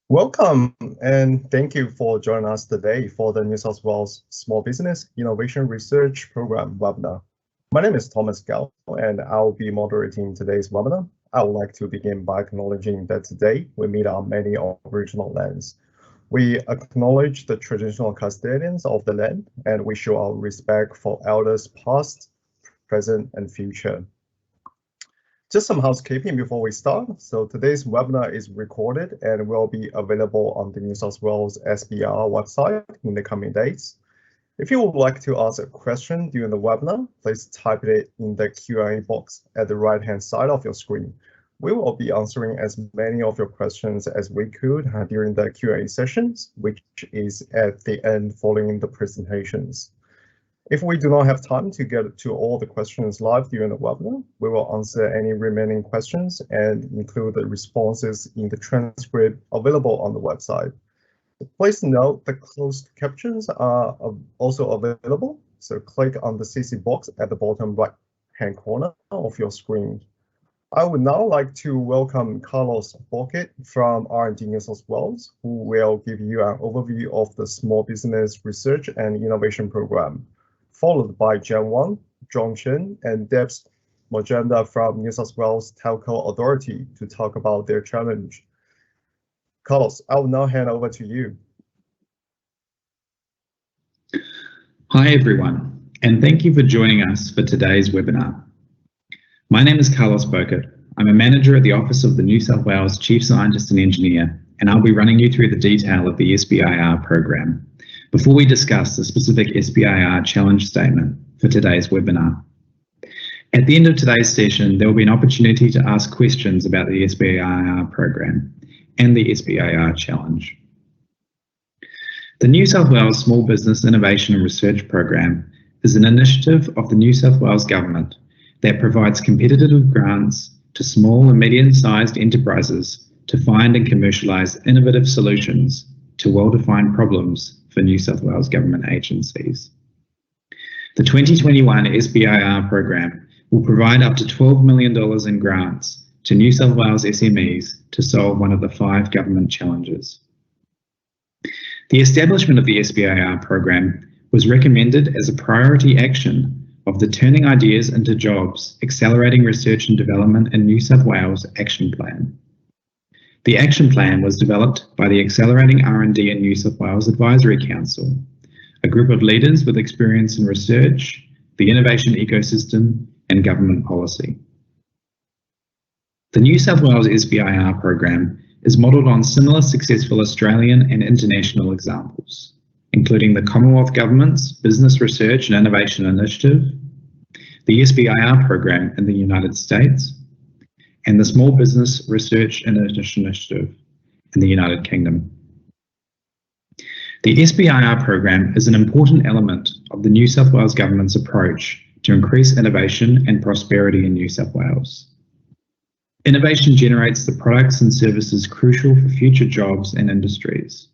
Welcome and thank you for joining us today for the New South Wales Small Business Innovation Research Program webinar. My name is Thomas Gao and I'll be moderating today's webinar. I would like to begin by acknowledging that today we meet on many Aboriginal lands. We acknowledge the traditional custodians of the land and we show our respect for elders past, present and future. Just some housekeeping before we start. So today's webinar is recorded and will be available on the New South Wales SBIR website in the coming days. If you would like to ask a question during the webinar, please type it in the Q&A box at the right-hand side of your screen. We will be answering as many of your questions as we could during the Q&A sessions, which is at the end following the presentations. If we do not have time to get to all the questions live during the webinar, we will answer any remaining questions and include the responses in the transcript available on the website. Please note the closed captions are also available, so click on the CC box at the bottom right-hand corner of your screen. I would now like to welcome Carlos Borket from R&D New South Wales, who will give you an overview of the Small Business Research and Innovation Program, followed by Jen Wang, John Chen, and Debs Mojanda from New South Wales Telco Authority to talk about their challenge. Carlos, I will now hand over to you. Hi everyone, and thank you for joining us for today's webinar. My name is Carlos Borket. I'm a manager at the Office of the New South Wales Chief Scientist and Engineer, and I'll be running you through the detail of the SBIR program before we discuss the specific SBIR challenge statement for today's webinar. At the end of today's session, there will be an opportunity to ask questions about the SBIR program and the SBIR challenge. The New South Wales Small Business Innovation and Research Program is an initiative of the New South Wales Government that provides competitive grants to small and medium-sized enterprises to find and commercialise innovative solutions to well-defined problems for New South Wales government agencies. The 2021 SBIR program will provide up to $12 million in grants to New South Wales SMEs to solve one of the 5 government challenges. The establishment of the SBIR program was recommended as a priority action of the Turning Ideas into Jobs, Accelerating Research and Development in New South Wales Action Plan. The action plan was developed by the Accelerating R&D in New South Wales Advisory Council, a group of leaders with experience in research, the innovation ecosystem, and government policy. The New South Wales SBIR program is modelled on similar successful Australian and international examples, including the Commonwealth Government's Business Research and Innovation Initiative, the SBIR program in the United States, and the Small Business Research and Innovation Initiative in the United Kingdom. The SBIR program is an important element of the New South Wales Government's approach to increase innovation and prosperity in New South Wales. Innovation generates the products and services crucial for future jobs and industries.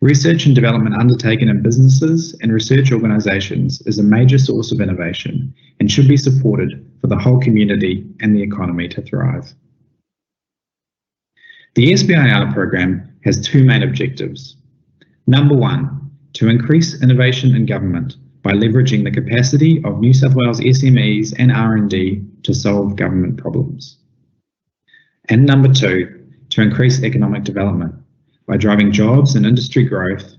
Research and development undertaken in businesses and research organisations is a major source of innovation and should be supported for the whole community and the economy to thrive. The SBIR program has 2 main objectives. Number 1, to increase innovation in government by leveraging the capacity of New South Wales SMEs and R&D to solve government problems. And number 2, to increase economic development by driving jobs and industry growth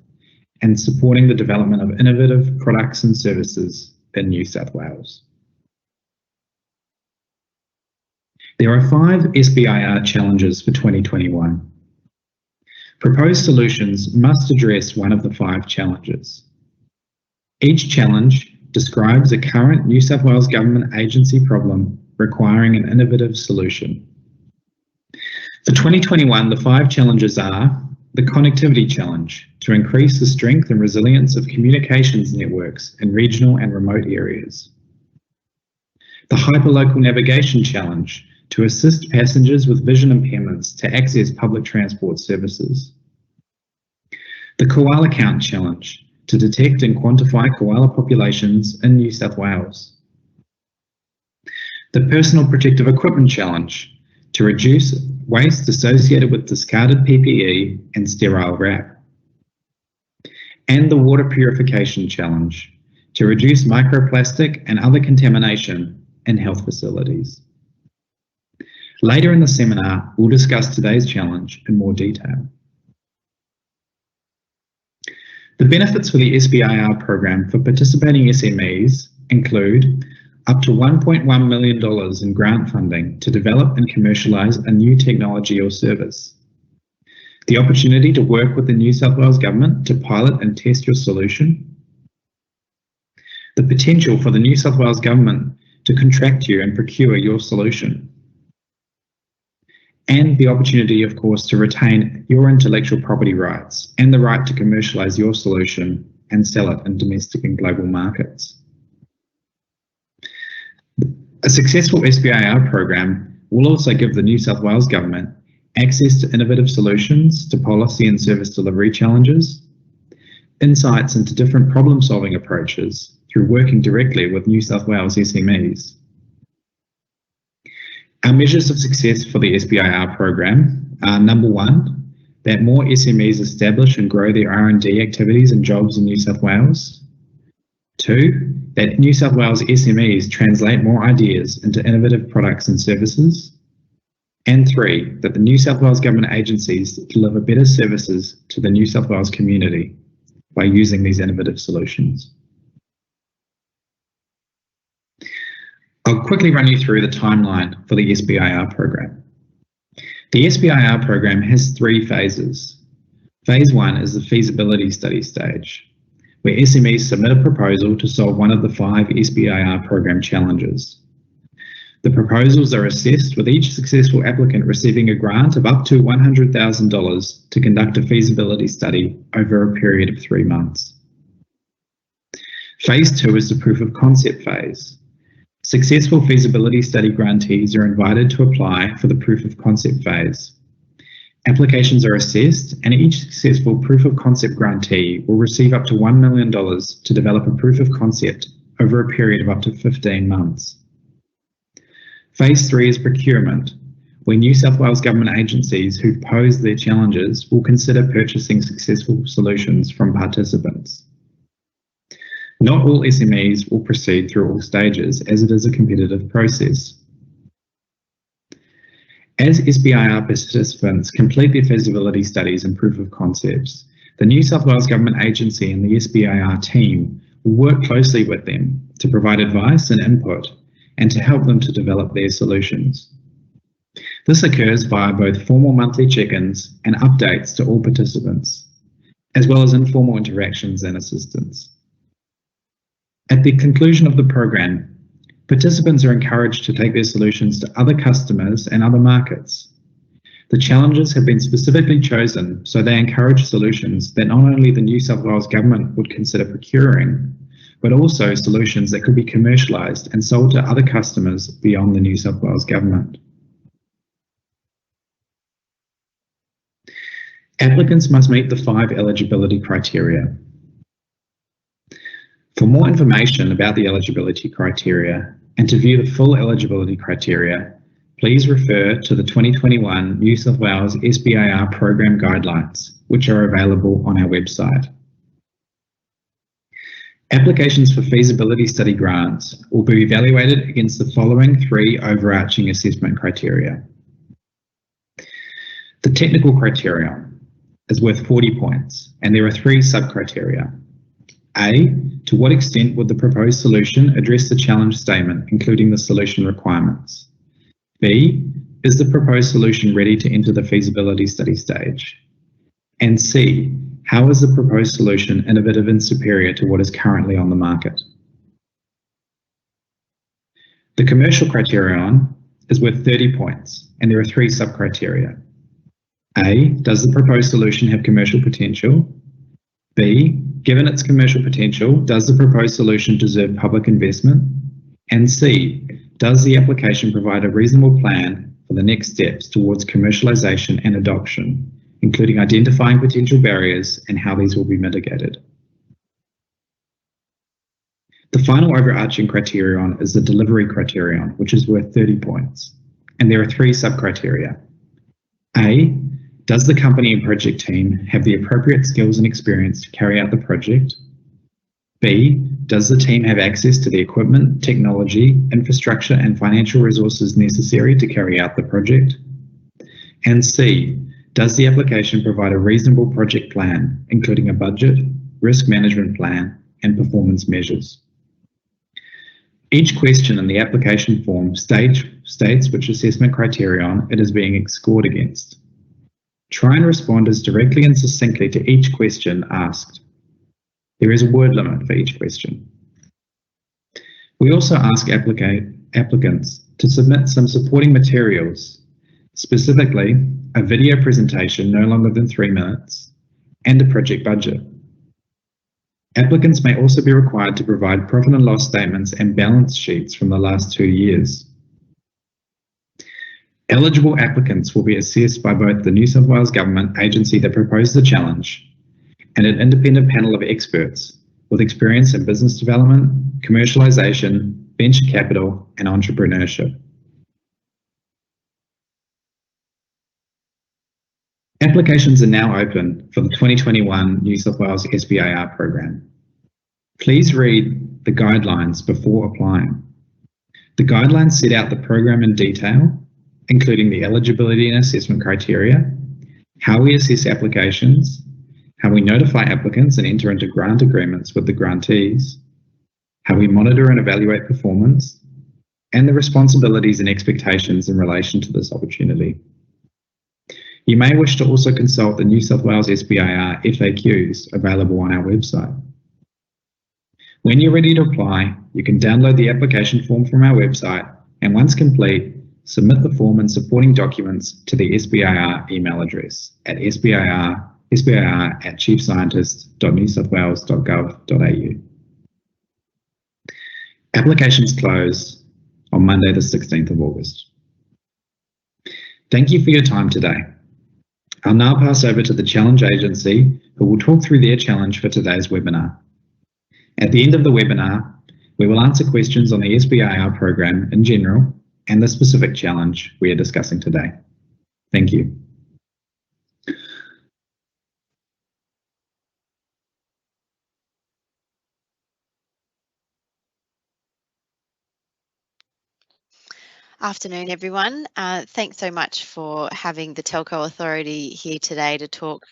and supporting the development of innovative products and services in New South Wales. There are 5 SBIR challenges for 2021. Proposed solutions must address one of the 5 challenges. Each challenge describes a current New South Wales Government agency problem requiring an innovative solution. For 2021, the 5 challenges are the Connectivity Challenge, to increase the strength and resilience of communications networks in regional and remote areas. The Hyperlocal Navigation Challenge, to assist passengers with vision impairments to access public transport services. The Koala Count Challenge, to detect and quantify koala populations in New South Wales. The Personal Protective Equipment Challenge, to reduce waste associated with discarded PPE and sterile wrap. And the water purification challenge, to reduce microplastic and other contamination in health facilities. Later in the seminar, we'll discuss today's challenge in more detail. The benefits for the SBIR program for participating SMEs include up to $1.1 million in grant funding to develop and commercialise a new technology or service. The opportunity to work with the New South Wales Government to pilot and test your solution. The potential for the New South Wales Government to contract you and procure your solution. And the opportunity, of course, to retain your intellectual property rights and the right to commercialise your solution and sell it in domestic and global markets. A successful SBIR program will also give the New South Wales Government access to innovative solutions to policy and service delivery challenges, insights into different problem-solving approaches through working directly with New South Wales SMEs. Our measures of success for the SBIR program are: number one, that more SMEs establish and grow their R&D activities and jobs in New South Wales. Two, that New South Wales SMEs translate more ideas into innovative products and services. And three, that the New South Wales Government agencies deliver better services to the New South Wales community by using these innovative solutions. I'll quickly run you through the timeline for the SBIR program. The SBIR program has 3 phases. Phase 1 is the feasibility study stage, where SMEs submit a proposal to solve one of the 5 SBIR program challenges. The proposals are assessed, with each successful applicant receiving a grant of up to $100,000 to conduct a feasibility study over a period of 3 months. Phase 2 is the proof of concept phase. Successful feasibility study grantees are invited to apply for the proof of concept phase. Applications are assessed, and each successful proof of concept grantee will receive up to $1 million to develop a proof of concept over a period of up to 15 months. Phase 3 is procurement, where New South Wales Government agencies who pose their challenges will consider purchasing successful solutions from participants. Not all SMEs will proceed through all stages, as it is a competitive process. As SBIR participants complete their feasibility studies and proof of concepts, the New South Wales Government agency and the SBIR team will work closely with them to provide advice and input and to help them to develop their solutions. This occurs via both formal monthly check-ins and updates to all participants, as well as informal interactions and assistance. At the conclusion of the program, participants are encouraged to take their solutions to other customers and other markets. The challenges have been specifically chosen so they encourage solutions that not only the New South Wales Government would consider procuring, but also solutions that could be commercialised and sold to other customers beyond the New South Wales Government. Applicants must meet the 5 eligibility criteria. For more information about the eligibility criteria and to view the full eligibility criteria, please refer to the 2021 New South Wales SBIR program guidelines, which are available on our website. Applications for feasibility study grants will be evaluated against the following 3 overarching assessment criteria. The technical criterion is worth 40 points, and there are 3 sub-criteria. A, to what extent would the proposed solution address the challenge statement, including the solution requirements? B, is the proposed solution ready to enter the feasibility study stage? And C, how is the proposed solution innovative and superior to what is currently on the market? The commercial criterion is worth 30 points, and there are 3 sub-criteria. A, does the proposed solution have commercial potential? B, given its commercial potential, does the proposed solution deserve public investment? And C, does the application provide a reasonable plan for the next steps towards commercialisation and adoption, including identifying potential barriers and how these will be mitigated? The final overarching criterion is the delivery criterion, which is worth 30 points. and there are 3 sub-criteria. A, does the company and project team have the appropriate skills and experience to carry out the project? B, does the team have access to the equipment, technology, infrastructure, and financial resources necessary to carry out the project? And C, does the application provide a reasonable project plan, including a budget, risk management plan, and performance measures? Each question in the application form states which assessment criterion it is being scored against. Try and respond as directly and succinctly to each question asked. There is a word limit for each question. We also ask applicants to submit some supporting materials, specifically a video presentation no longer than 3 minutes and a project budget. Applicants may also be required to provide profit and loss statements and balance sheets from the last 2 years. Eligible applicants will be assessed by both the New South Wales Government agency that proposed the challenge and an independent panel of experts with experience in business development, commercialisation, venture capital, and entrepreneurship. Applications are now open for the 2021 New South Wales SBIR program. Please read the guidelines before applying. The guidelines set out the program in detail, including the eligibility and assessment criteria, how we assess applications, how we notify applicants and enter into grant agreements with the grantees, how we monitor and evaluate performance, and the responsibilities and expectations in relation to this opportunity. You may wish to also consult the New South Wales SBIR FAQs available on our website. When you're ready to apply, you can download the application form from our website, and once complete, submit the form and supporting documents to the SBIR email address at sbir@chiefscientist.newsouthwales.gov.au. Applications close on Monday the 16th of August. Thank you for your time today. I'll now pass over to the Challenge Agency, who will talk through their challenge for today's webinar. At the end of the webinar, we will answer questions on the SBIR program in general and the specific challenge we are discussing today. Thank you. Afternoon, everyone. Thanks so much for having the Telco Authority here today to talk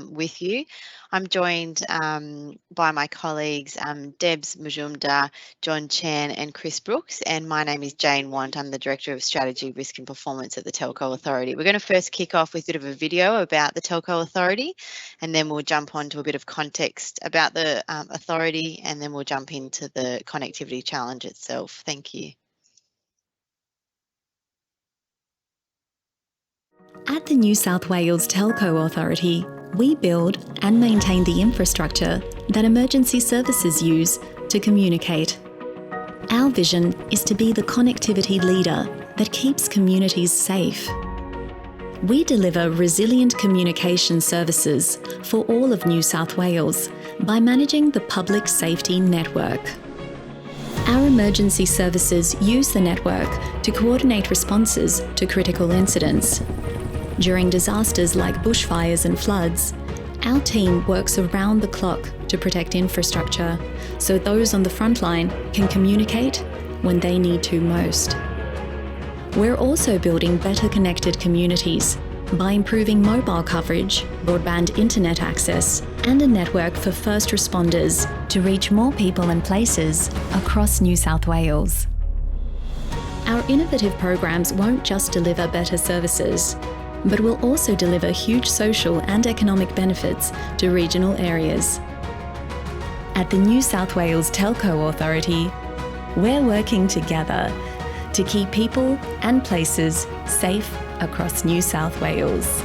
with you. I'm joined by my colleagues Debs Majumdar, John Chan and Chris Brooks, and my name is Jane Want. I'm the Director of Strategy, Risk and Performance at the Telco Authority. We're going to first kick off with a bit of a video about the Telco Authority, and then we'll jump on to a bit of context about the Authority, and then we'll jump into the connectivity challenge itself. Thank you. At the New South Wales Telco Authority, we build and maintain the infrastructure that emergency services use to communicate. Our vision is to be the connectivity leader that keeps communities safe. We deliver resilient communication services for all of New South Wales by managing the public safety network. Our emergency services use the network to coordinate responses to critical incidents. During disasters like bushfires and floods, our team works around the clock to protect infrastructure so those on the front line can communicate when they need to most. We're also building better connected communities by improving mobile coverage, broadband internet access, and a network for first responders to reach more people and places across New South Wales. Our innovative programs won't just deliver better services, but will also deliver huge social and economic benefits to regional areas. At the New South Wales Telco Authority, we're working together to keep people and places safe across New South Wales.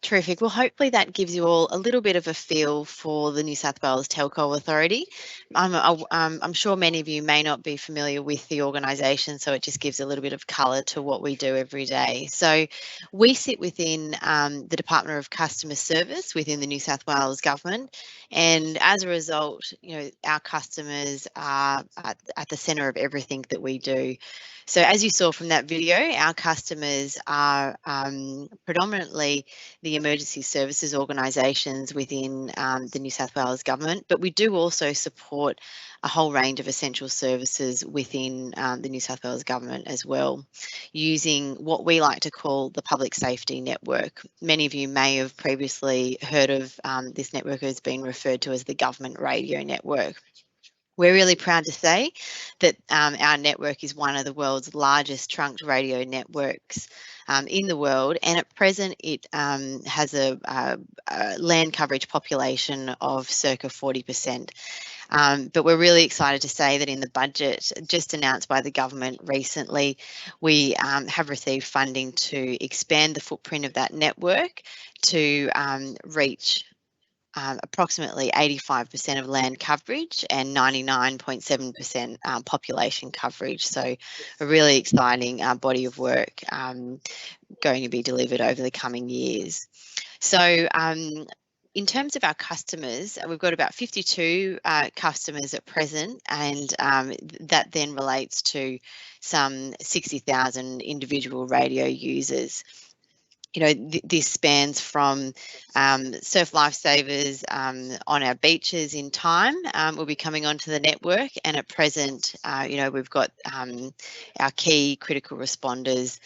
Terrific. Well, hopefully that gives you all a little bit of a feel for the New South Wales Telco Authority. I'm sure many of you may not be familiar with the organisation, so it just gives a little bit of colour to what we do every day. So we sit within the Department of Customer Service within the New South Wales Government, and as a result, you know, our customers are at the centre of everything that we do. So as you saw from that video, our customers are predominantly the emergency services organisations within the New South Wales Government, but we do also support a whole range of essential services within the New South Wales Government as well, using what we like to call the public safety network. Many of you may have previously heard of this network as being referred to as the Government Radio Network. We're really proud to say that our network is one of the world's largest trunked radio networks in the world, and at present it has a land coverage population of circa 40%. But we're really excited to say that in the budget just announced by the government recently, we have received funding to expand the footprint of that network to reach approximately 85% of land coverage and 99.7% population coverage. So a really exciting body of work going to be delivered over the coming years. So in terms of our customers, we've got about 52 customers at present, and that then relates to some 60,000 individual radio users. You know, this spans from surf lifesavers on our beaches in time will be coming onto the network, and at present, you know, we've got our key critical responders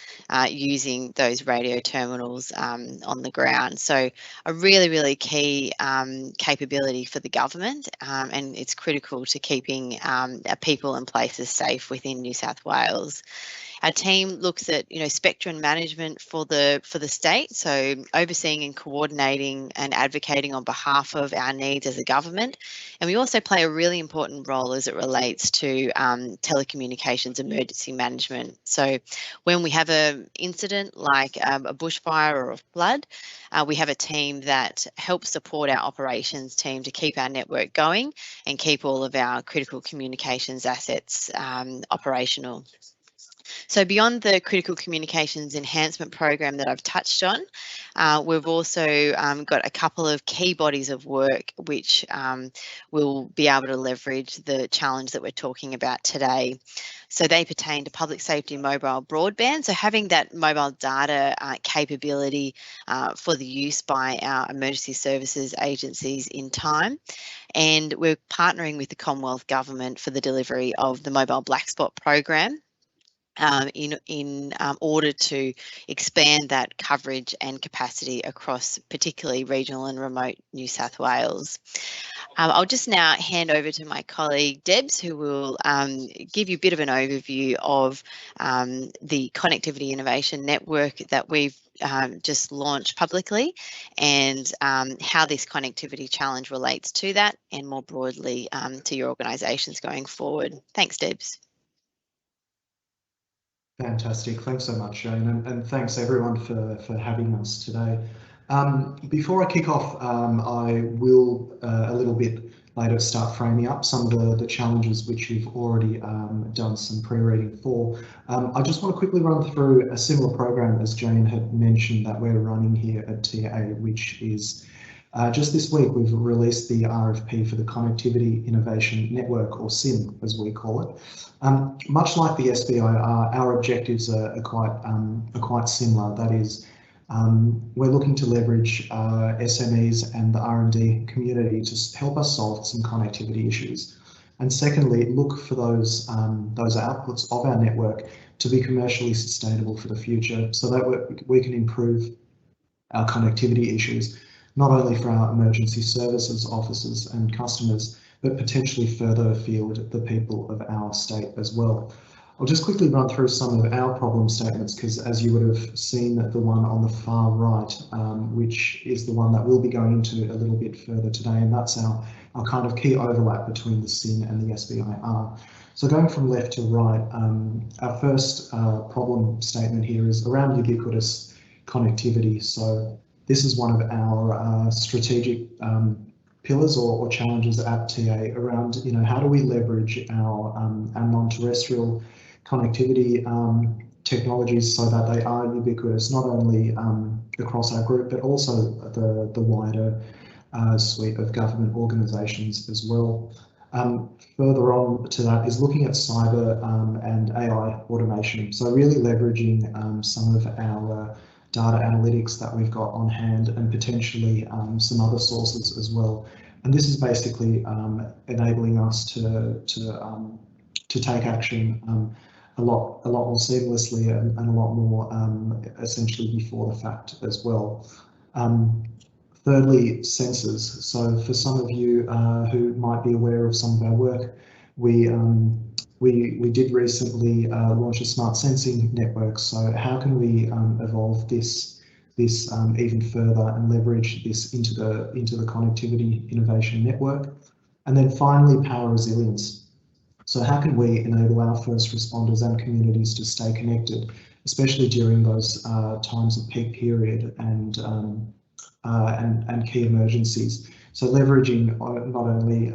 using those radio terminals on the ground. So a really, really key capability for the government, and it's critical to keeping our people and places safe within New South Wales. Our team looks at, you know, spectrum management for the state, so overseeing and coordinating and advocating on behalf of our needs as a government. And we also play a really important role as it relates to telecommunications emergency management. So when we have an incident like a bushfire or a flood, we have a team that helps support our operations team to keep our network going and keep all of our critical communications assets operational. So beyond the critical communications enhancement program that I've touched on, we've also got a couple of key bodies of work which will be able to leverage the challenge that we're talking about today. So they pertain to public safety mobile broadband. So having that mobile data capability for the use by our emergency services agencies in time. And we're partnering with the Commonwealth Government for the delivery of the mobile black spot program. In order to expand that coverage and capacity across particularly regional and remote New South Wales. I'll just now hand over to my colleague Debs, who will give you a bit of an overview of the Connectivity Innovation Network that we've just launched publicly, and how this connectivity challenge relates to that, and more broadly to your organisations going forward. Thanks, Debs. Fantastic. Thanks so much, Jane, and thanks everyone for having us today. Before I kick off, I will a little bit later start framing up some of the challenges which you've already done some pre-reading for. I just want to quickly run through a similar program as Jane had mentioned that we're running here at TIA, which is just this week we've released the RFP for the Connectivity Innovation Network, or SIN as we call it. Much like the SBIR, our objectives are quite similar. That is, we're looking to leverage SMEs and the R&D community to help us solve some connectivity issues. And secondly, look for those outputs of our network to be commercially sustainable for the future, so that we can improve our connectivity issues, not only for our emergency services officers and customers, but potentially further afield the people of our state as well. I'll just quickly run through some of our problem statements, because as you would have seen, the one on the far right, which is the one that we'll be going into a little bit further today, and that's our kind of key overlap between the SIN and the SBIR. So going from left to right, our first problem statement here is around ubiquitous connectivity. So this is one of our strategic pillars or challenges at TA around, how do we leverage our non-terrestrial connectivity technologies so that they are ubiquitous, not only across our group, but also the wider suite of government organisations as well. Further on to that is looking at cyber and AI automation. So really leveraging some of our data analytics that we've got on hand and potentially some other sources as well. And this is basically enabling us to take action a lot more seamlessly and a lot more essentially before the fact as well. Thirdly, sensors. So for some of you who might be aware of some of our work, we did recently launch a smart sensing network. So how can we evolve this even further and leverage this into the connectivity innovation network? And then finally, power resilience. So how can we enable our first responders and communities to stay connected, especially during those times of peak period and key emergencies? So leveraging not only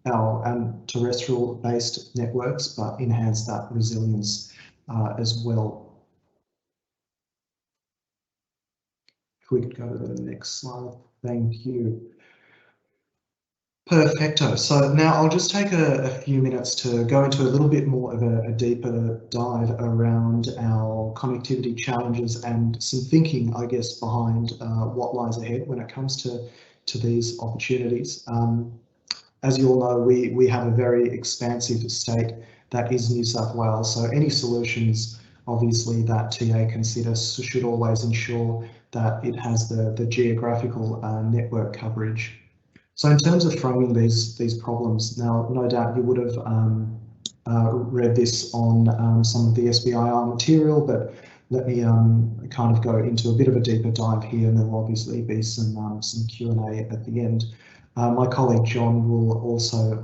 our terrestrial-based networks, but enhance that resilience as well. If we could go to the next slide, thank you. Perfecto. So now I'll just take a few minutes to go into a little bit more of a deeper dive around our connectivity challenges and some thinking, I guess, behind what lies ahead when it comes to these opportunities. As you all know, we have a very expansive state that is New South Wales. So any solutions, obviously, that TA considers should always ensure that it has the geographical network coverage. So in terms of framing these problems, now no doubt you would have read this on some of the SBIR material, but let me kind of go into a bit of a deeper dive here, and there will obviously be some Q&A at the end. My colleague John will also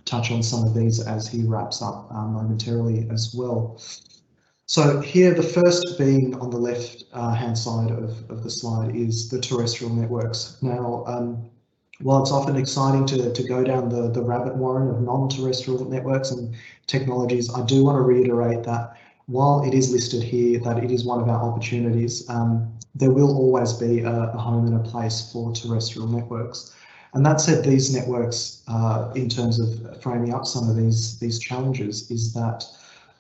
touch on some of these as he wraps up momentarily as well. So here, the first being on the left hand side of the slide is the terrestrial networks. Now, while it's often exciting to go down the rabbit warren of non-terrestrial networks and technologies, I do want to reiterate that while it is listed here that it is one of our opportunities, there will always be a home and a place for terrestrial networks. And that said, these networks, in terms of framing up some of these challenges, is that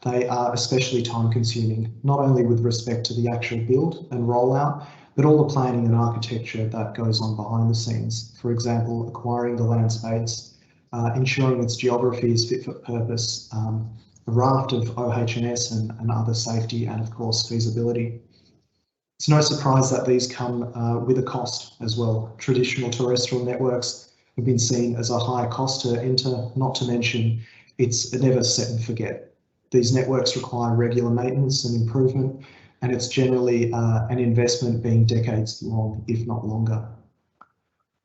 they are especially time consuming, not only with respect to the actual build and rollout, but all the planning and architecture that goes on behind the scenes. For example, acquiring the land space, ensuring its geography is fit for purpose, a raft of OH&S and other safety, and of course feasibility. It's no surprise that these come with a cost as well. Traditional terrestrial networks have been seen as a high cost to enter, not to mention it's never set and forget. These networks require regular maintenance and improvement, and it's generally an investment being decades long, if not longer.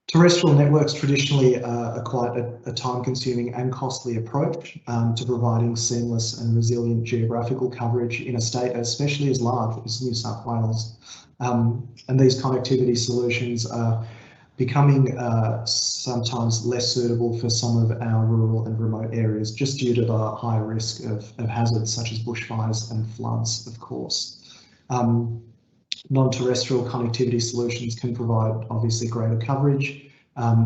Terrestrial networks traditionally are quite a time-consuming and costly approach to providing seamless and resilient geographical coverage in a state especially as large as New South Wales. And these connectivity solutions are becoming sometimes less suitable for some of our rural and remote areas, just due to the higher risk of hazards such as bushfires and floods, of course. Non-terrestrial connectivity solutions can provide obviously greater coverage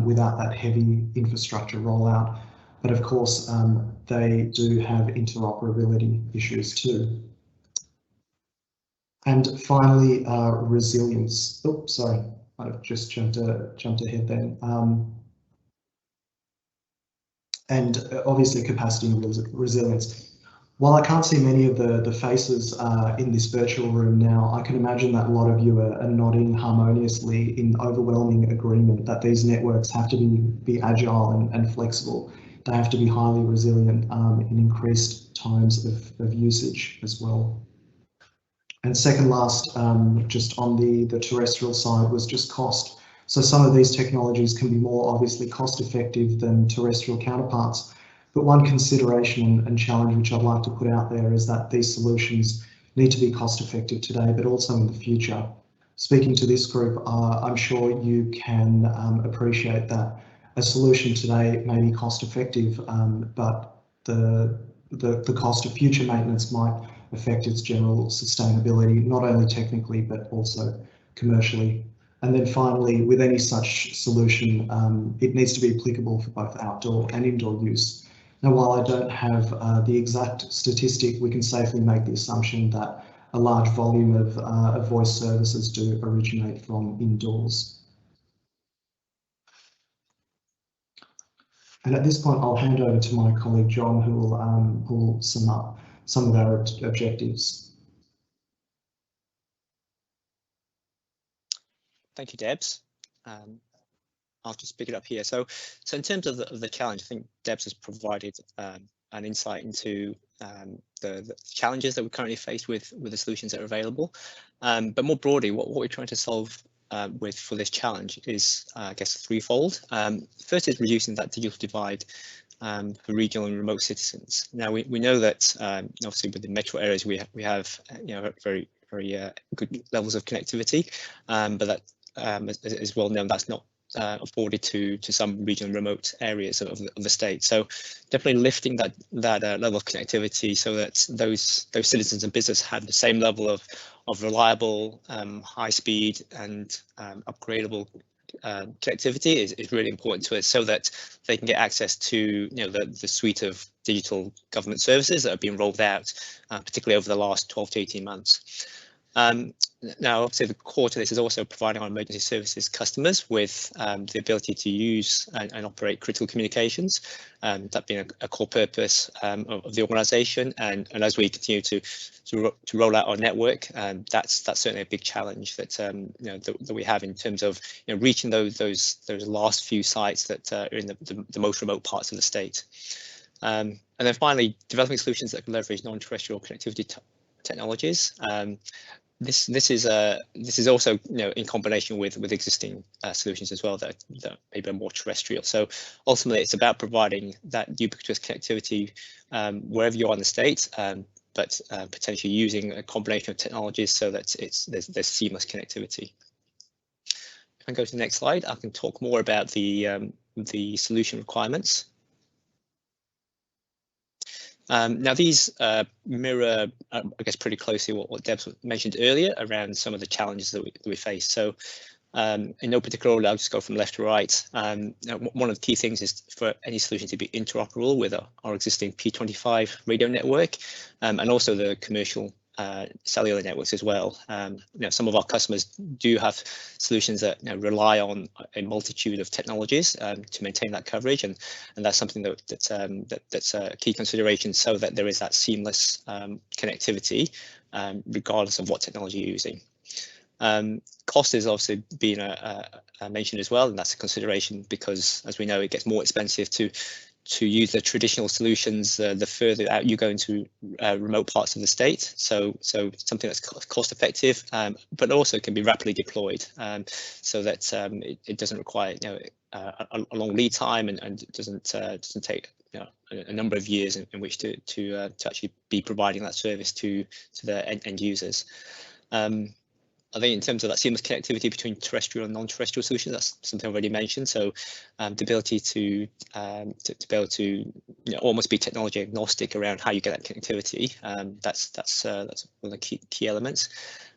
without that heavy infrastructure rollout, but of course they do have interoperability issues too. And finally, resilience. Oops, sorry, I've just jumped ahead then. And obviously capacity and resilience. While I can't see many of the faces in this virtual room now, I can imagine that a lot of you are nodding harmoniously in overwhelming agreement that these networks have to be agile and flexible. They have to be highly resilient in increased times of usage as well. And second last, just on the terrestrial side, was just cost. So some of these technologies can be more obviously cost effective than terrestrial counterparts. But one consideration and challenge which I'd like to put out there is that these solutions need to be cost effective today, but also in the future. speaking to this group, I'm sure you can appreciate that a solution today may be cost effective, but the cost of future maintenance might affect its general sustainability, not only technically, but also commercially. And then finally, with any such solution, it needs to be applicable for both outdoor and indoor use. Now, while I don't have the exact statistic, we can safely make the assumption that a large volume of voice services do originate from indoors. And at this point, I'll hand over to my colleague John, who will sum up some of our objectives. Thank you, Debs. I'll just pick it up here. So in terms of the challenge, I think Debs has provided an insight into the challenges that we're currently faced with the solutions that are available. But more broadly, what we're trying to solve for this challenge is, I guess, threefold. First is reducing that digital divide for regional and remote citizens. Now we know that obviously with the metro areas we have very good levels of connectivity, but that as well known, that's not afforded to some regional and remote areas of the state. So definitely lifting that level of connectivity so that those citizens and business have the same level of reliable, high speed and upgradable connectivity is really important to us, so that they can get access to the suite of digital government services that have been rolled out, particularly over the last 12 to 18 months. Now, obviously, the core to this is also providing our emergency services customers with the ability to use and operate critical communications, that being a core purpose of the organisation. And as we continue to roll out our network, that's certainly a big challenge that that we have in terms of reaching those last few sites that are in the most remote parts of the state. And then finally, developing solutions that can leverage non-terrestrial connectivity technologies. This is also in combination with existing solutions as well that maybe are more terrestrial. So ultimately, it's about providing that ubiquitous connectivity wherever you're on the state, but potentially using a combination of technologies so that there's seamless connectivity. If I go to the next slide, I can talk more about the solution requirements. Now these mirror, I guess, pretty closely what Debs mentioned earlier around some of the challenges that we face. So in no particular order, I'll just go from left to right. One of the key things is for any solution to be interoperable with our existing P25 radio network, and also the commercial cellular networks as well. Some of our customers do have solutions that rely on a multitude of technologies to maintain that coverage, and that's something that's a key consideration, so that there is that seamless connectivity regardless of what technology you're using. Cost is obviously being mentioned as well, and that's a consideration because, as we know, it gets more expensive to use the traditional solutions the further out you go into remote parts of the state. So something that's cost effective, but also can be rapidly deployed, so that it doesn't require a long lead time, and it doesn't take a number of years in which to actually be providing that service to the end users. I think in terms of that seamless connectivity between terrestrial and non-terrestrial solutions, that's something I already mentioned. So the ability to be able to almost be technology agnostic around how you get that connectivity, that's one of the key elements.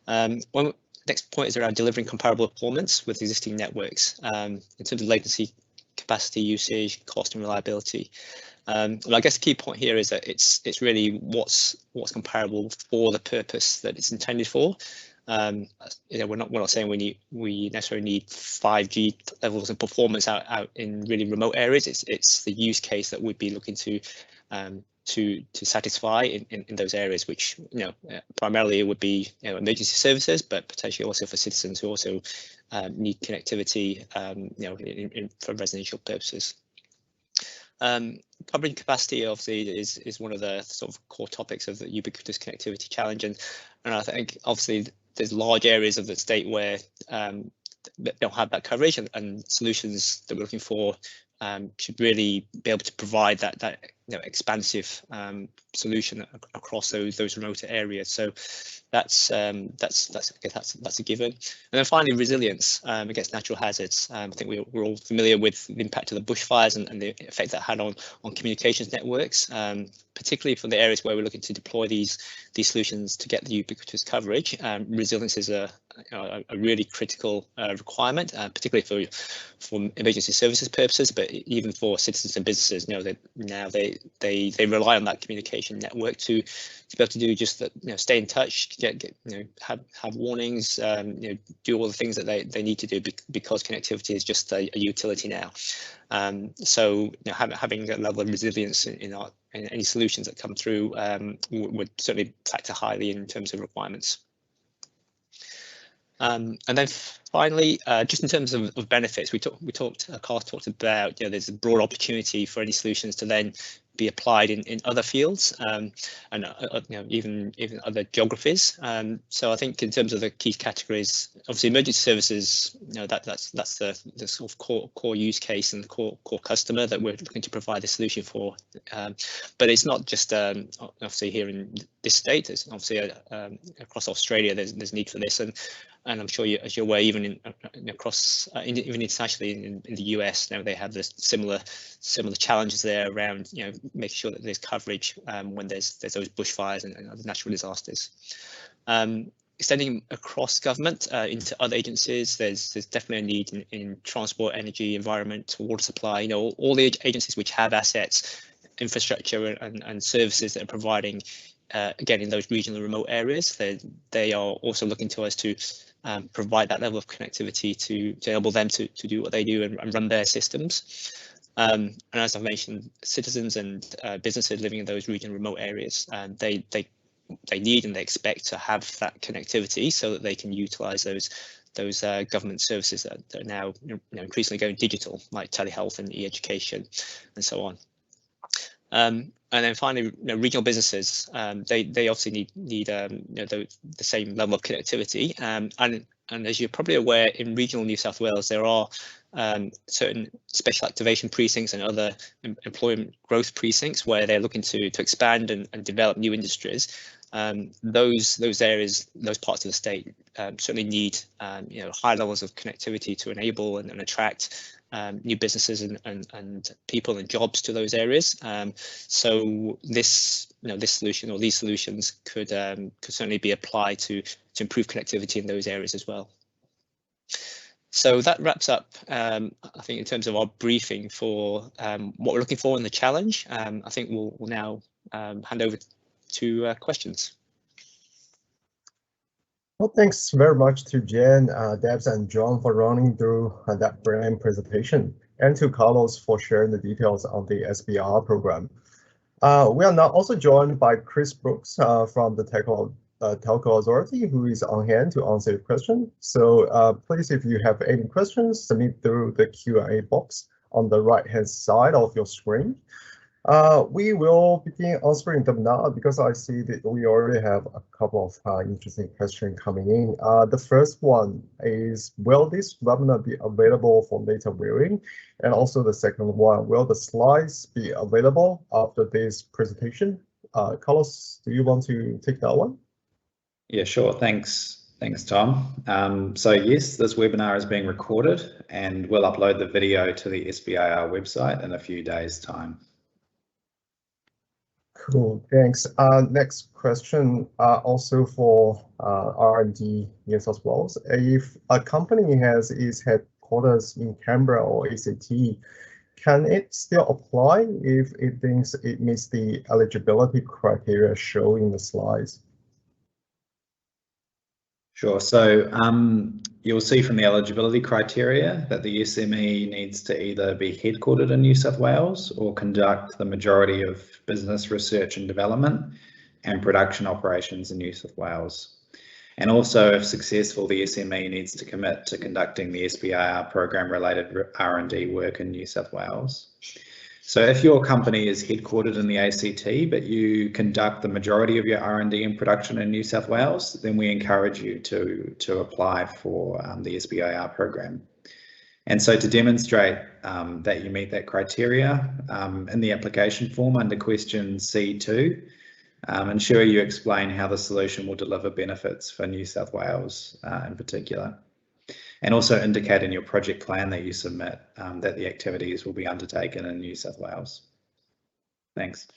Next point is around delivering comparable performance with existing networks in terms of latency, capacity usage, cost and reliability. Well, I guess the key point here is that it's really what's comparable for the purpose that it's intended for. We're not saying we necessarily need 5G levels of performance out in really remote areas. It's the use case that we'd be looking to satisfy in those areas, which primarily it would be emergency services, but potentially also for citizens who also need connectivity for residential purposes. Covering capacity obviously is one of the sort of core topics of the ubiquitous connectivity challenge, and I think obviously there's large areas of the state where they don't have that coverage, and solutions that we're looking for should really be able to provide that expansive solution across those remote areas. So that's a given. And then finally, resilience against natural hazards. I think we're all familiar with the impact of the bushfires and the effect that had on communications networks, particularly for the areas where we're looking to deploy these solutions to get the ubiquitous coverage. Resilience is a really critical requirement, particularly for emergency services purposes, but even for citizens and businesses. They rely on that communication network to be able to do just that, stay in touch, have warnings, do all the things that they need to do because connectivity is just a utility now. So having a level of resilience in any solutions that come through would certainly factor highly in terms of requirements. And then finally, just in terms of benefits, Carl talked about, there's a broad opportunity for any solutions to then be applied in other fields and even other geographies. So I think in terms of the key categories, obviously emergency services, that's the sort of core use case and the core customer that we're looking to provide a solution for. But it's not just obviously here in this state. It's obviously across Australia. There's need for this, and I'm sure as you're aware, even across even internationally in the US now, they have this similar challenges there around making sure that there's coverage when there's those bushfires and other natural disasters. Extending across government into other agencies, there's definitely a need in transport, energy, environment, water supply. All the agencies which have assets, infrastructure, and services that are providing. Again, in those regional remote areas, they are also looking to us to provide that level of connectivity to enable them to do what they do and run their systems. And as I've mentioned, citizens and businesses living in those regional remote areas, they need and they expect to have that connectivity so that they can utilise those government services that are now increasingly going digital, like telehealth and e-education and so on. And then finally, regional businesses, they obviously need the same level of connectivity. And as you're probably aware, in regional New South Wales, there are certain special activation precincts and other employment growth precincts where they're looking to expand and develop new industries. Those areas, those parts of the state certainly need high levels of connectivity to enable and attract new businesses and people and jobs to those areas. So this solution or these solutions could certainly be applied to improve connectivity in those areas as well. So that wraps up, I think, in terms of our briefing for what we're looking for in the challenge. I think we'll now hand over to questions. Well, thanks very much to Jen, Debs, and John for running through that brilliant presentation, and to Carlos for sharing the details on the SBIR program. We are now also joined by Chris Brooks from the Telco Authority, who is on hand to answer your question. So please, if you have any questions, submit through the Q&A box on the right-hand side of your screen. We will begin answering them now because I see that we already have a couple of interesting questions coming in. The first one is, will this webinar be available for later viewing? And also the second one, will the slides be available after this presentation? Carlos, do you want to take that one? Yeah, sure. Thanks, Tom. So yes, this webinar is being recorded and we'll upload the video to the SBIR website in a few days' time. Cool, thanks. Next question, also for R&D New South Wales. If a company has its headquarters in Canberra or ACT, can it still apply if it thinks it meets the eligibility criteria shown in the slides? Sure. So you'll see from the eligibility criteria that the SME needs to either be headquartered in New South Wales or conduct the majority of business research and development and production operations in New South Wales. And also, if successful, the SME needs to commit to conducting the SBIR program related R&D work in New South Wales. So if your company is headquartered in the ACT, but you conduct the majority of your R&D and production in New South Wales, then we encourage you to apply for the SBIR program. And so to demonstrate that you meet that criteria, in the application form under question C2, ensure you explain how the solution will deliver benefits for New South Wales in particular. And also indicate in your project plan that you submit that the activities will be undertaken in New South Wales. Thanks.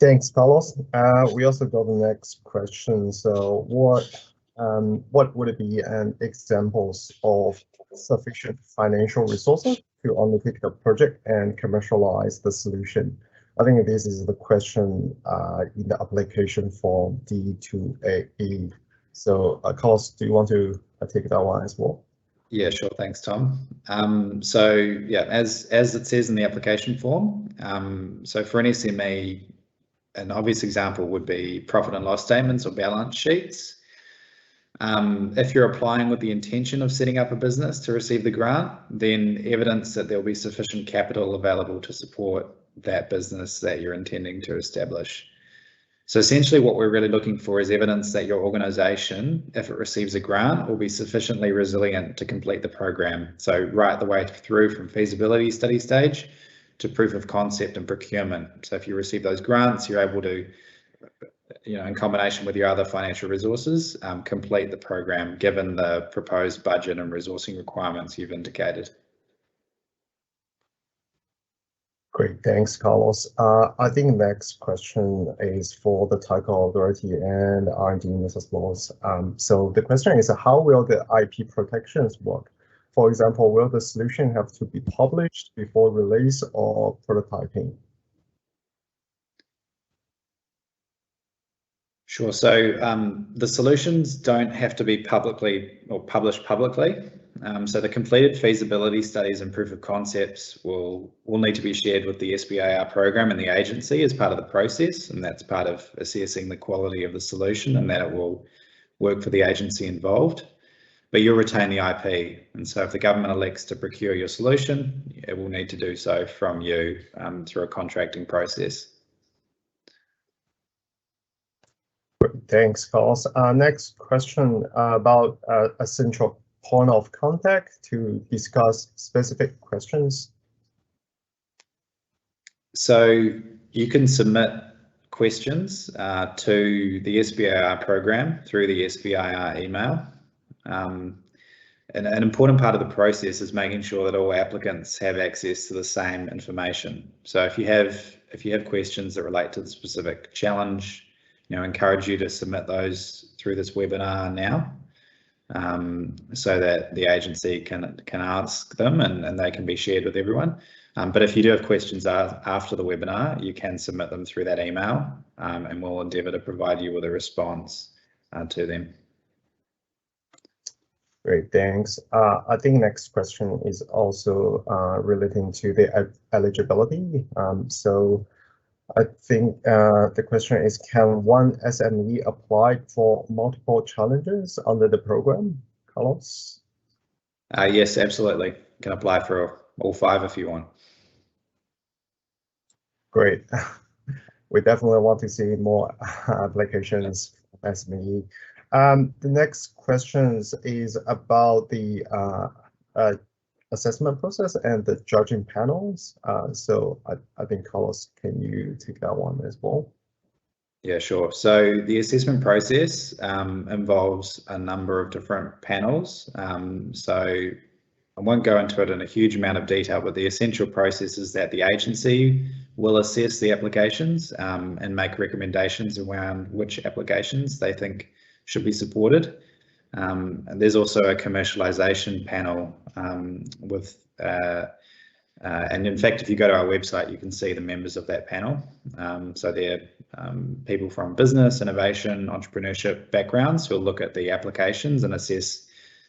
Thanks, Carlos. We also got the next question. So what would it be examples of sufficient financial resources to undertake the project and commercialize the solution? I think this is the question in the application form D2AE. So Carlos, do you want to take that one as well? Yeah, sure. Thanks, Tom. So yeah, as it says in the application form, so for an SME, an obvious example would be profit and loss statements or balance sheets. If you're applying with the intention of setting up a business to receive the grant, then evidence that there'll be sufficient capital available to support that business that you're intending to establish. So essentially what we're really looking for is evidence that your organisation, if it receives a grant, will be sufficiently resilient to complete the program. So right the way through from feasibility study stage to proof of concept and procurement. So if you receive those grants, you're able to, in combination with your other financial resources, complete the program given the proposed budget and resourcing requirements you've indicated. Great, thanks, Carlos. I think the next question is for the Telco Authority and R&D New South Wales. So the question is, how will the IP protections work? For example, will the solution have to be published before release or prototyping? Sure. So the solutions don't have to be publicly or published publicly. So the completed feasibility studies and proof of concepts will need to be shared with the SBIR program and the agency as part of the process, and that's part of assessing the quality of the solution and that it will work for the agency involved. But you'll retain the IP, and so if the government elects to procure your solution, it will need to do so from you through a contracting process. Thanks, Carlos. Next question about a central point of contact to discuss specific questions. So you can submit questions to the SBIR program through the SBIR email. And an important part of the process is making sure that all applicants have access to the same information. So if you have questions that relate to the specific challenge, encourage you to submit those through this webinar now, so that the agency can ask them and they can be shared with everyone. But if you do have questions after the webinar, you can submit them through that email, and we'll endeavour to provide you with a response to them. Great, thanks. I think next question is also relating to the eligibility. So I think the question is, can one SME apply for multiple challenges under the program, Carlos? Yes, absolutely. You can apply for all 5 if you want. Great. We definitely want to see more applications from SME. The next question is about the assessment process and the judging panels. So I think, Carlos, can you take that one as well? Yeah, sure. So the assessment process involves a number of different panels. So I won't go into it in a huge amount of detail, but the essential process is that the agency will assess the applications and make recommendations around which applications they think should be supported. And there's also a commercialisation panel with, and in fact, if you go to our website, you can see the members of that panel. So they're people from business, innovation, entrepreneurship backgrounds who will look at the applications and assess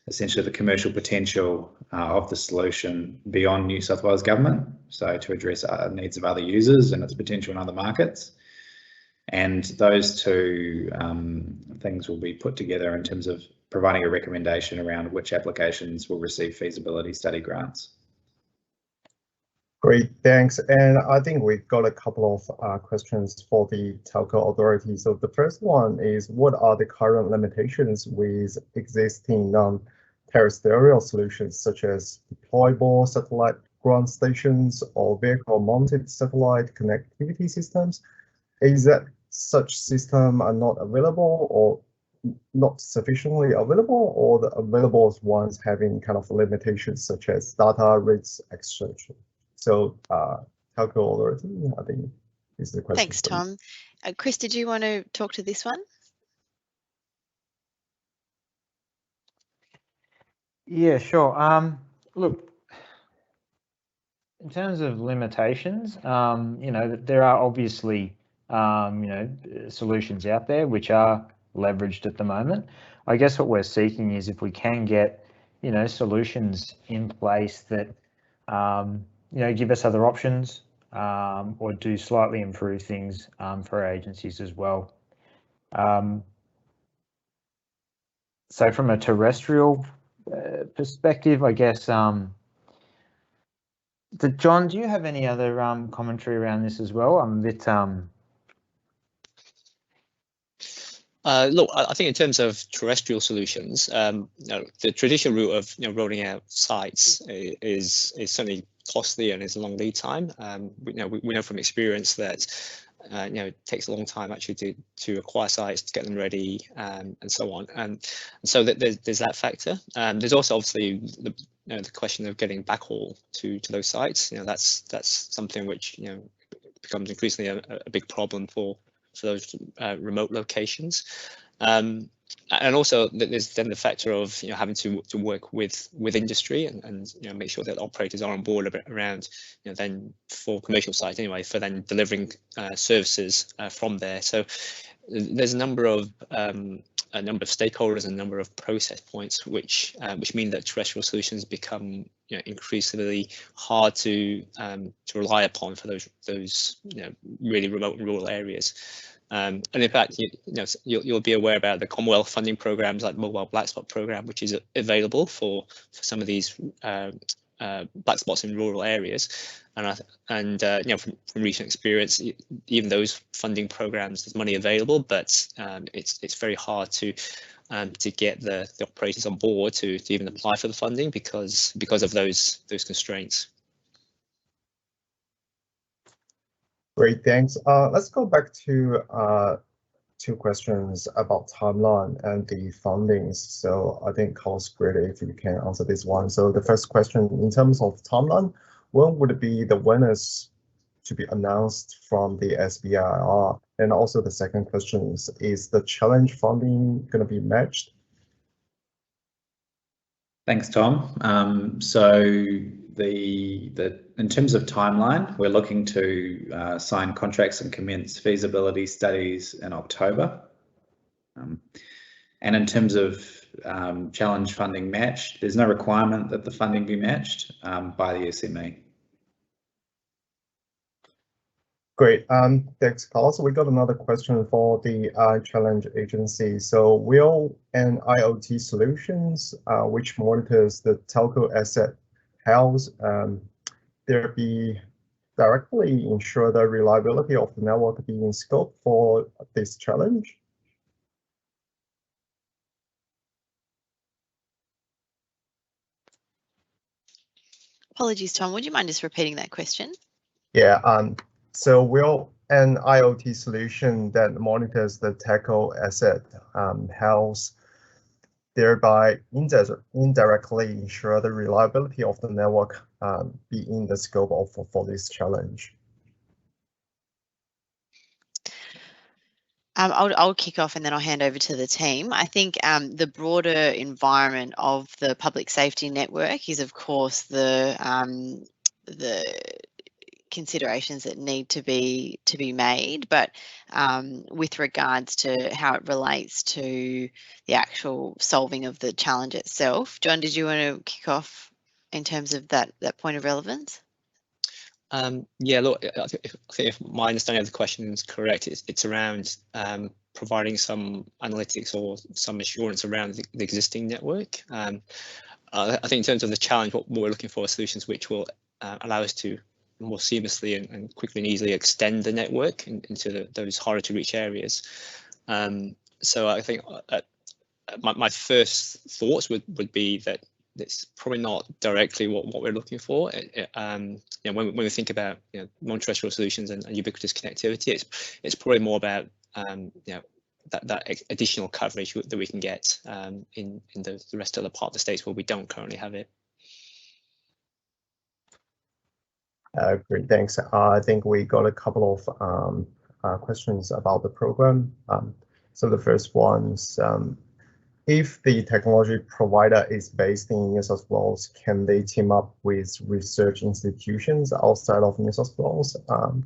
essentially the commercial potential of the solution beyond New South Wales Government, so to address needs of other users and its potential in other markets. And those 2 things will be put together in terms of providing a recommendation around which applications will receive feasibility study grants. Great, thanks. And I think we've got a couple of questions for the Telco Authority. So the first one is, what are the current limitations with existing terrestrial solutions such as deployable satellite ground stations or vehicle-mounted satellite connectivity systems, is that such systems are not available or not sufficiently available, or the available ones having kind of limitations such as data rates exchange? So Telco Authority, I think, is the question. Thanks, Tom. Chris, did you want to talk to this one? Yeah, sure. Look, in terms of limitations, there are obviously, solutions out there which are leveraged at the moment. I guess what we're seeking is if we can get, solutions in place that, give us other options or do slightly improve things for our agencies as well. So from a terrestrial perspective, I guess, John, do you have any other commentary around this as well? I'm a bit Look, I think in terms of terrestrial solutions, the traditional route of rolling out sites is certainly costly and is a long lead time. We know from experience that it takes a long time actually to acquire sites, to get them ready, and so on. And so there's that factor. There's also obviously the question of getting backhaul to those sites. That's something which becomes increasingly a big problem for those remote locations. And also there's then the factor of having to work with industry and make sure that operators are on board around then for commercial sites anyway, for then delivering services from there. So there's a number of stakeholders and a number of process points which mean that terrestrial solutions become increasingly hard to rely upon for those really remote and rural areas. And in fact, you'll be aware about the Commonwealth funding programs like the Mobile Black Spot program, which is available for some of these black spots in rural areas. And from recent experience, even those funding programs, there's money available, but it's very hard to get the operators on board to even apply for the funding because of those constraints. Great, thanks. Let's go back to two questions about timeline and the fundings. So I think Carl's great if you can answer this one. So the first question, in terms of timeline, when would it be the winners to be announced from the SBIR? And also the second question is the challenge funding going to be matched? Thanks, Tom. So in terms of timeline, we're looking to sign contracts and commence feasibility studies in October. And in terms of challenge funding matched, there's no requirement that the funding be matched by the SME. Great, thanks, Carl. So we got another question for the challenge agency. So will an IoT solutions which monitors the telco asset health there be directly ensure the reliability of the network be in scope for this challenge? Apologies, Tom, would you mind just repeating that question? Yeah, so will an IoT solution that monitors the telco asset health thereby indirectly ensure the reliability of the network be in the scope of for this challenge? I'll kick off and then I'll hand over to the team. I think the broader environment of the public safety network is, of course, the considerations that need to be made, but with regards to how it relates to the actual solving of the challenge itself. John, did you want to kick off in terms of that point of relevance? Yeah, look, I think if my understanding of the question is correct, it's around providing some analytics or some assurance around the existing network. I think in terms of the challenge, what we're looking for are solutions which will allow us to more seamlessly and quickly and easily extend the network into those harder to reach areas. So I think my first thoughts would be that it's probably not directly what we're looking for. When we think about non-terrestrial solutions and ubiquitous connectivity, it's probably more about that additional coverage that we can get in the rest of the part of the states where we don't currently have it. Great, thanks. I think we got a couple of questions about the program. So the first one is, if the technology provider is based in New South Wales, can they team up with research institutions outside of New South Wales?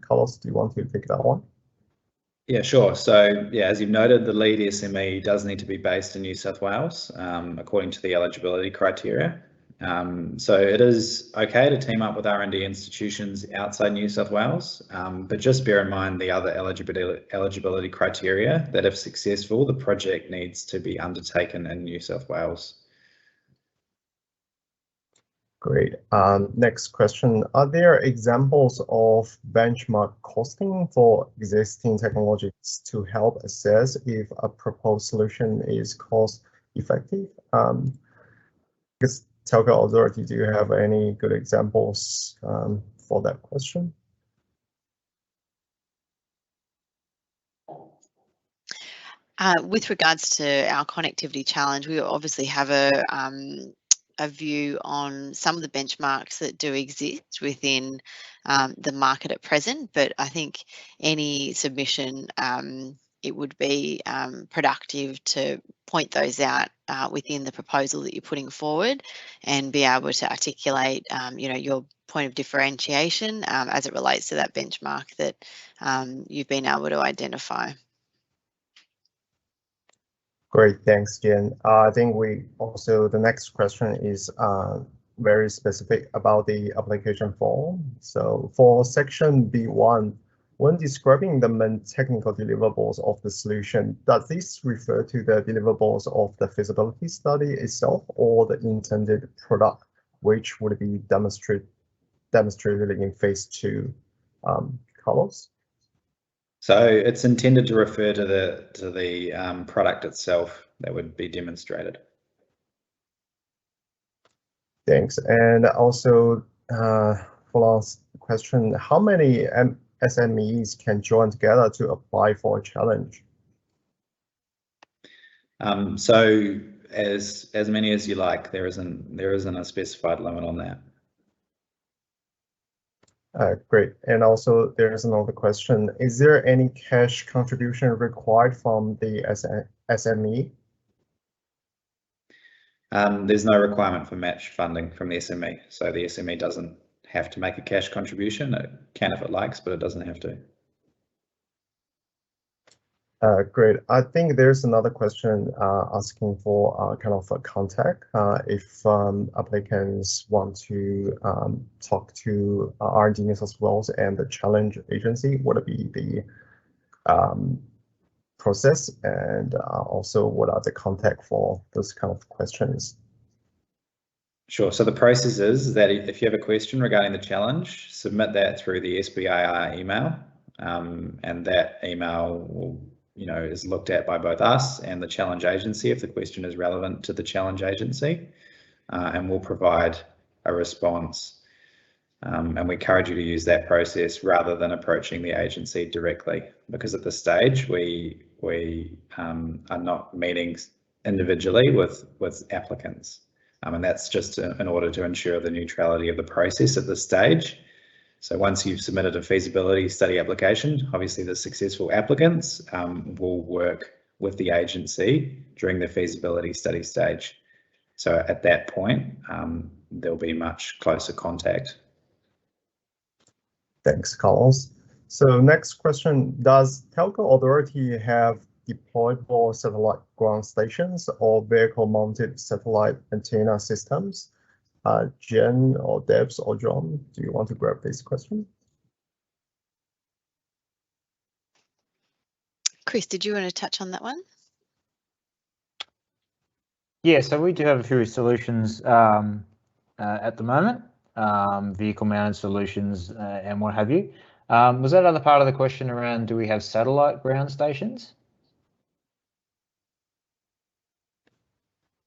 Carlos, do you want to take that one? Yeah, sure. So yeah, as you've noted, the lead SME does need to be based in New South Wales, according to the eligibility criteria. So it is okay to team up with R&D institutions outside New South Wales, but just bear in mind the other eligibility criteria, that if successful, the project needs to be undertaken in New South Wales. Great. Next question. Are there examples of benchmark costing for existing technologies to help assess if a proposed solution is cost effective? Telco Authority, do you have any good examples for that question? With regards to our connectivity challenge, we obviously have a view on some of the benchmarks that do exist within the market at present, but I think any submission, it would be productive to point those out within the proposal that you're putting forward and be able to articulate your point of differentiation as it relates to that benchmark that you've been able to identify. Great, thanks, Jen. I think the next question is very specific about the application form. So for section B1, when describing the main technical deliverables of the solution, does this refer to the deliverables of the feasibility study itself or the intended product, which would be demonstrated in phase 2? Carlos? So it's intended to refer to the product itself that would be demonstrated. Thanks. And also, for last question, how many SMEs can join together to apply for a challenge? So as many as you like. There isn't a specified limit on that. Great. And also there's another question. Is there any cash contribution required from the SME? There's no requirement for match funding from the SME. So the SME doesn't have to make a cash contribution. It can if it likes, but it doesn't have to. Great. I think there's another question asking for kind of a contact. If applicants want to talk to R&D New South Wales and the challenge agency, what would be the process, and also what are the contact for those kind of questions? Sure. So the process is that if you have a question regarding the challenge, submit that through the SBIR email, and that email will is looked at by both us and the challenge agency if the question is relevant to the challenge agency, and we'll provide a response. And we encourage you to use that process rather than approaching the agency directly, because at this stage we are not meeting individually with applicants, and that's just in order to ensure the neutrality of the process at this stage. So once you've submitted a feasibility study application, obviously the successful applicants will work with the agency during the feasibility study stage. So at that point, there'll be much closer contact. Thanks, Carlos. So next question, does Telco Authority have deployable satellite ground stations or vehicle-mounted satellite antenna systems? Jen or Debs or John, do you want to grab this question? Chris, did you want to touch on that one? Yeah, so we do have a few solutions at the moment, vehicle-mounted solutions and what have you. Was that other part of the question around, do we have satellite ground stations?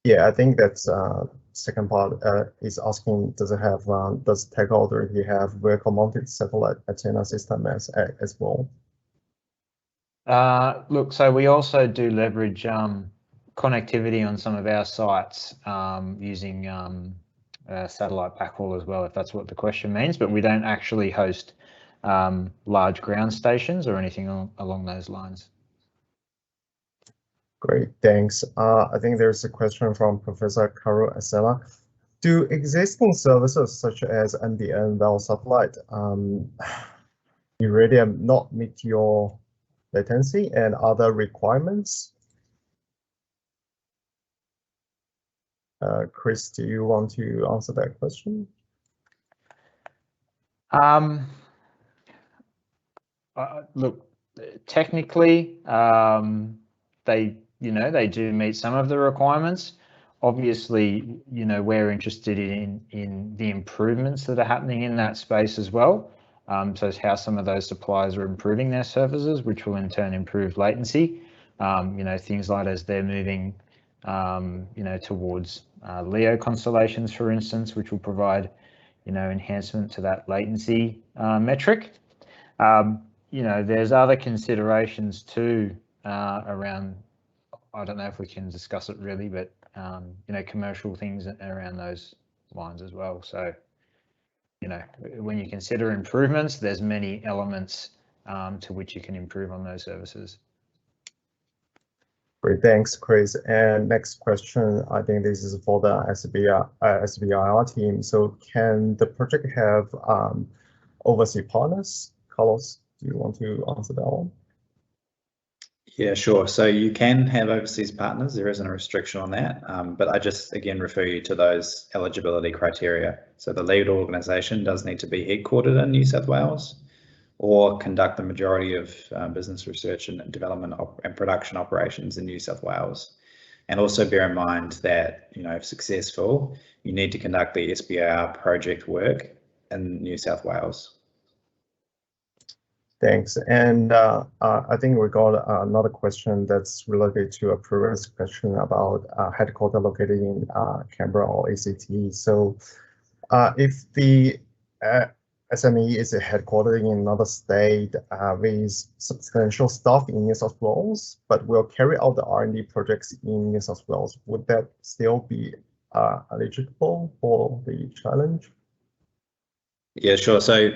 Yeah, I think that's second part is asking, does Telco Authority have vertical mounted satellite antenna system as well? Look, so we also do leverage connectivity on some of our sites using satellite backhaul as well, if that's what the question means, but we don't actually host large ground stations or anything along those lines. Great, thanks. I think there's a question from Professor Carol Acela. Do existing services such as NBN Bell Satellite Iridium not meet your latency and other requirements? Chris, do you want to answer that question? Look, technically, they do meet some of the requirements. Obviously, we're interested in the improvements that are happening in that space as well. So it's how some of those suppliers are improving their services, which will in turn improve latency. Things like as they're moving, towards LEO constellations, for instance, which will provide, enhancement to that latency metric. There's other considerations too around, I don't know if we can discuss it really, but commercial things around those lines as well. So, when you consider improvements, there's many elements to which you can improve on those services. Great, thanks, Chris. And next question, I think this is for the SBIR team. So can the project have overseas partners? Carlos, do you want to answer that one? Yeah, sure. So you can have overseas partners. There isn't a restriction on that, but I just again refer you to those eligibility criteria. So the lead organisation does need to be headquartered in New South Wales, or conduct the majority of business research and development and production operations in New South Wales. And also bear in mind that, if successful, you need to conduct the SBIR project work in New South Wales. Thanks. And I think we got another question that's related to a previous question about headquarters located in Canberra or ACT. So if the SME is headquartered in another state with substantial staff in New South Wales, but will carry out the R&D projects in New South Wales, would that still be eligible for the challenge? Yeah, sure. So,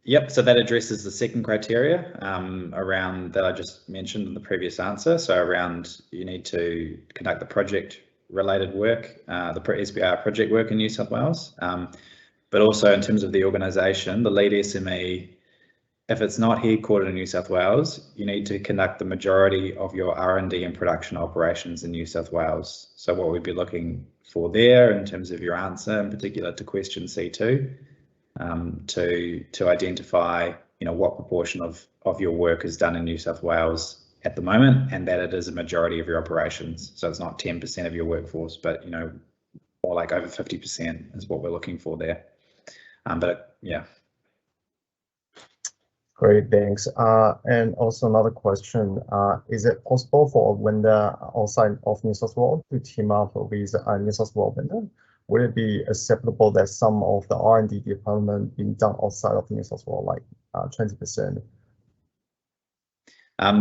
yep, so that addresses the second criteria around that I just mentioned in the previous answer. So around you need to conduct the project related work, the SBIR project work in New South Wales. But also in terms of the organisation, the lead SME, if it's not headquartered in New South Wales, you need to conduct the majority of your R&D and production operations in New South Wales. So what we'd be looking for there in terms of your answer, in particular to question C2, to identify, what proportion of your work is done in New South Wales at the moment, and that it is a majority of your operations. So it's not 10% of your workforce, but more like over 50% is what we're looking for there. But yeah. Great, thanks. And also another question, is it possible for a vendor outside of New South Wales to team up with a New South Wales vendor? Would it be acceptable that some of the R&D development being done outside of New South Wales, like 20%?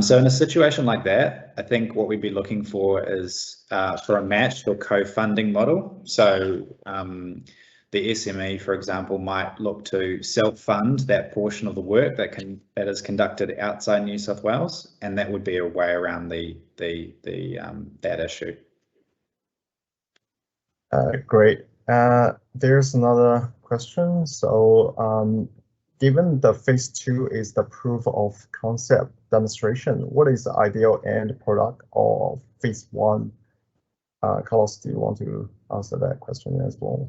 So in a situation like that, I think what we'd be looking for is for a matched or co-funding model. So the SME, for example, might look to self-fund that portion of the work that is conducted outside New South Wales, and that would be a way around that issue. Great. There's another question. So given the phase 2 is the proof of concept demonstration, what is the ideal end product of phase 1? Carlos, do you want to answer that question as well?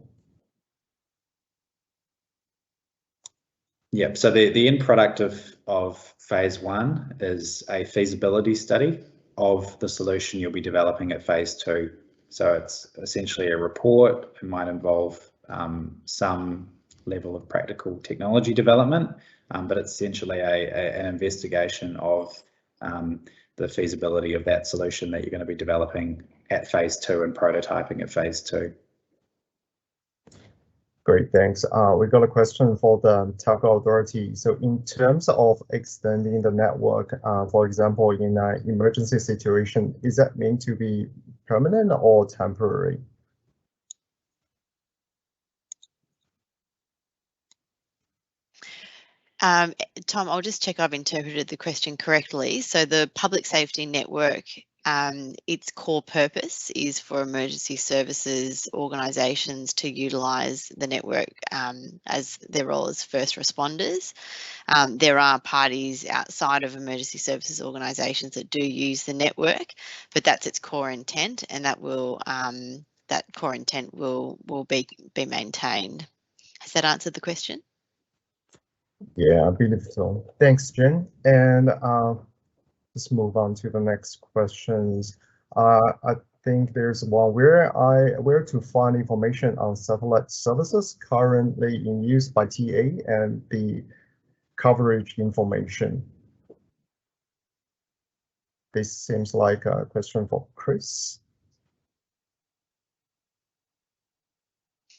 Yep, so the end product of phase 1 is a feasibility study of the solution you'll be developing at phase 2. So it's essentially a report. It might involve some level of practical technology development, but it's essentially an investigation of the feasibility of that solution that you're going to be developing at phase 2 and prototyping at phase 2. Great, thanks. We got a question for the Telco Authority. So in terms of extending the network, for example, in an emergency situation, is that meant to be permanent or temporary? Tom, I'll just check I've interpreted the question correctly. So the public safety network, its core purpose is for emergency services organisations to utilise the network as their role as first responders. There are parties outside of emergency services organisations that do use the network, but that's its core intent, and that will that core intent will be maintained. Has that answered the question? Yeah, I believe so. Thanks, Jen. And let's move on to the next questions. I think there's one where to find information on satellite services currently in use by TA and the coverage information. This seems like a question for Chris.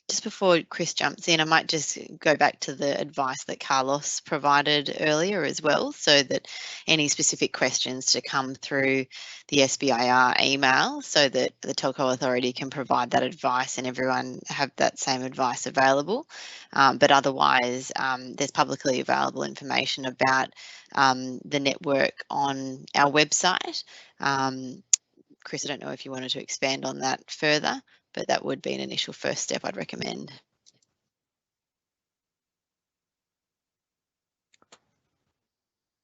Just before Chris jumps in, I might just go back to the advice that Carlos provided earlier as well, so that any specific questions to come through the SBIR email so that the Telco Authority can provide that advice and everyone have that same advice available. But otherwise, there's publicly available information about the network on our website. Chris, I don't know if you wanted to expand on that further, but that would be an initial first step I'd recommend.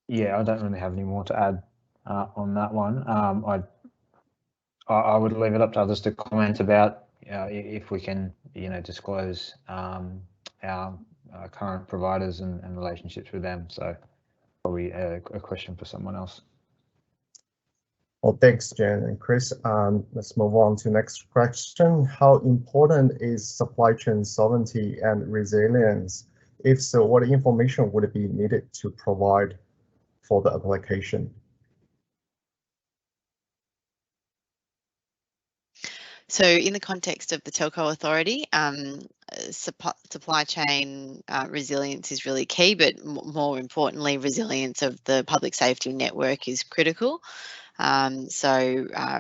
Yeah, I don't really have any more to add on that one. I would leave it up to others to comment about if we can, disclose our current providers and relationships with them. So probably a question for someone else. Well, thanks, Jen and Chris. Let's move on to next question. How important is supply chain sovereignty and resilience? If so, what information would be needed to provide for the application? So in the context of the Telco Authority, supply chain resilience is really key, but more importantly, resilience of the public safety network is critical.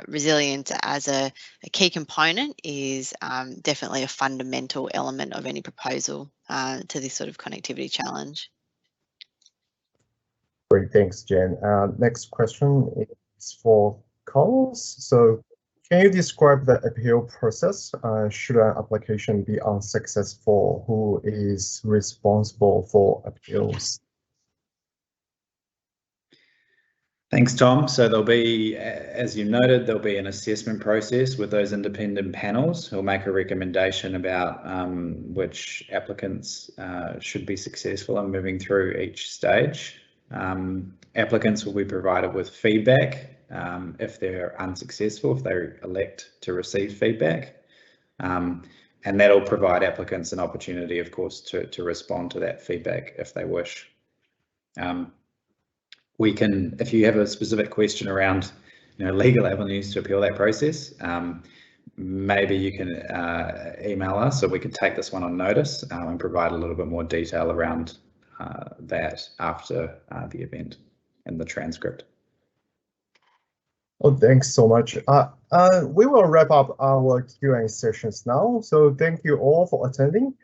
Resilience as a key component is definitely a fundamental element of any proposal to this sort of connectivity challenge. Great, thanks, Jen. Next question is for Carlos. So can you describe the appeal process? Should an application be unsuccessful? Who is responsible for appeals? Thanks, Tom. So there'll be, as you noted, there'll be an assessment process with those independent panels who'll make a recommendation about which applicants should be successful in moving through each stage. Applicants will be provided with feedback if they're unsuccessful, if they elect to receive feedback. And that'll provide applicants an opportunity, of course, to respond to that feedback if they wish. We can, if you have a specific question around, legal avenues to appeal that process, maybe you can email us, so we can take this one on notice and provide a little bit more detail around that after the event and the transcript. Oh, thanks so much. We will wrap up our Q&A sessions now. So thank you all for attending.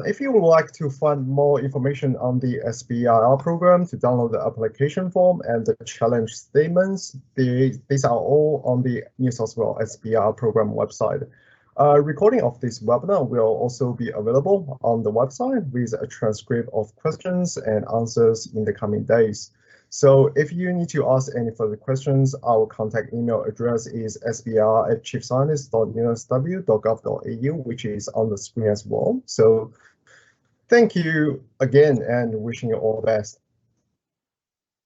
If you would like to find more information on the SBIR program, to download the application form and the challenge statements, these are all on the New South Wales SBIR program website. Recording of this webinar will also be available on the website with a transcript of questions and answers in the coming days. So if you need to ask any further questions, our contact email address is sbir@chiefscientist.unsw.gov.au, which is on the screen as well. So thank you again and wishing you all the best.